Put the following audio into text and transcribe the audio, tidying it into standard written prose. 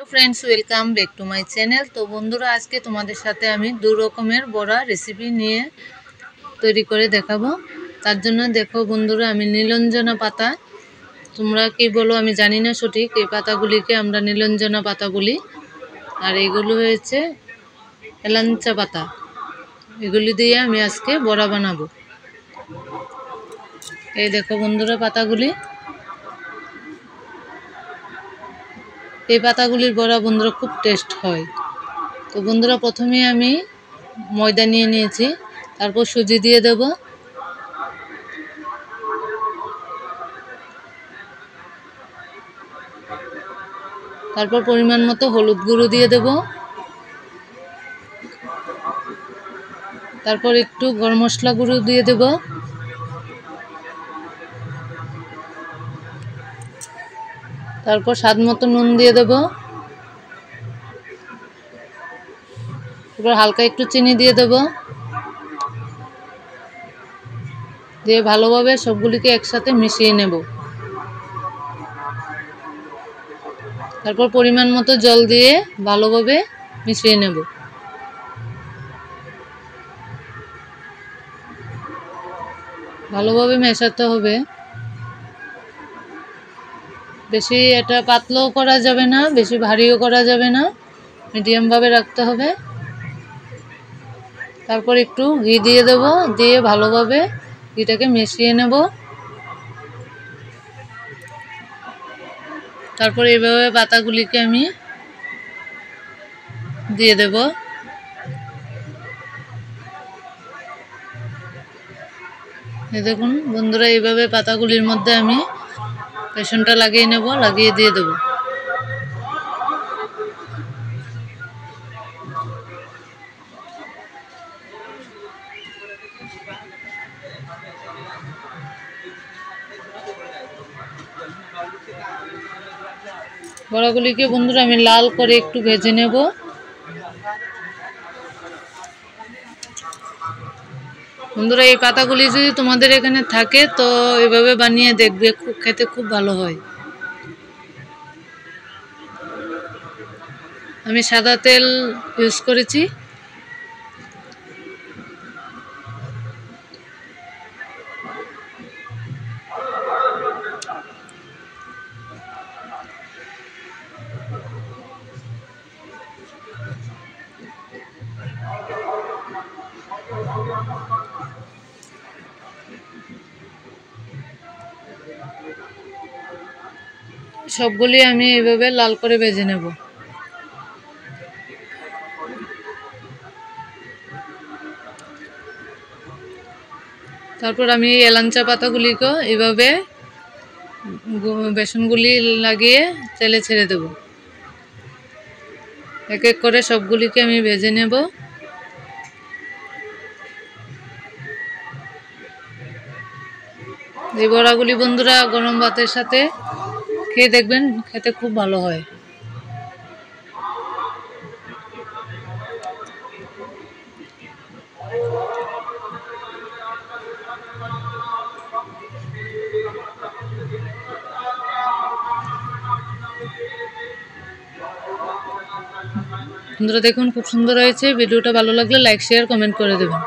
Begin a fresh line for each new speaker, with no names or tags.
Hello friends, welcome back to my channel. तो बंधुरा आज के तुम्हारे साथे आमी दो रकमेर बड़ा रेसिपि निये तैरी करे देखाबो। तार जोन्नो देखो बंधुरा आमी नीलंजना पाता, तोमरा कि बोलो आमी जानि ना सठिक, এই পাতাগুলিকে আমরা নীলঞ্জনা পাতা বলি। আর এগুলো হয়েছে এলাঞ্চা পাতা। এগুলি দিয়ে আমি আজকে বড়া বানাবো। এই দেখো বন্ধুরা পাতাগুলি, এই পাতাগুলির বড়া বন্ধুরা খুব টেস্ট হয়। তো বন্ধুরা প্রথমে আমি ময়দা নিয়ে নিয়েছি, তারপর সুজি দিয়ে দেব, তারপর পরিমাণ মতো হলুদ গুঁড়ো দিয়ে দেব, তারপর একটু গরম মশলা গুঁড়ো দিয়ে দেব, তারপর স্বাদ মতো নুন দিয়ে দেব, তারপর হালকা একটু চিনি দিয়ে দেব, দিয়ে ভালোভাবে সবগুলিকে একসাথে মিশিয়ে নেব। তারপর পরিমাণ মতো জল দিয়ে ভালোভাবে মিশিয়ে নেব। ভালোভাবে মেশাতে হবে, বেশি এটা পাতলাও করা যাবে না, বেশি ভারীও করা যাবে না, মিডিয়াম ভাবে রাখতে হবে। তারপর একটু ঘি দিয়ে দেব, দিয়ে ভালোভাবে ঘিটাকে মিশিয়ে নেব। তারপর এইভাবে পাতাগুলিকে আমি দিয়ে দেব। এই দেখুন বন্ধুরা, এইভাবে পাতাগুলির মধ্যে আমি বেসনটা লাগিয়ে নেব, লাগিয়ে দিয়ে দেব। বড়াগুলিকে বন্ধুরা আমি লাল করে একটু ভেজে নেব। বন্ধুরা এই পাতাগুলি যদি তোমাদের এখানে থাকে তো এভাবে বানিয়ে দেখবে, খুব খেতে খুব ভালো হয়। আমি সাদা তেল ইউজ করেছি। সবগুলি আমি এইভাবে লাল করে ভেজে নেব। তারপর আমি এলাঞ্চা পাতাগুলিকে এইভাবে বেসনগুলি লাগিয়ে তেলে ছেড়ে দেব। এক এক করে সবগুলিকে আমি ভেজে নেব। এই বড়াগুলি বন্ধুরা গরম ভাতের সাথে খেয়ে দেখবেন, খেতে খুব ভালো হয়। বন্ধুরা দেখুন খুব সুন্দর হয়েছে। ভিডিওটা ভালো লাগলে লাইক শেয়ার কমেন্ট করে দেবেন।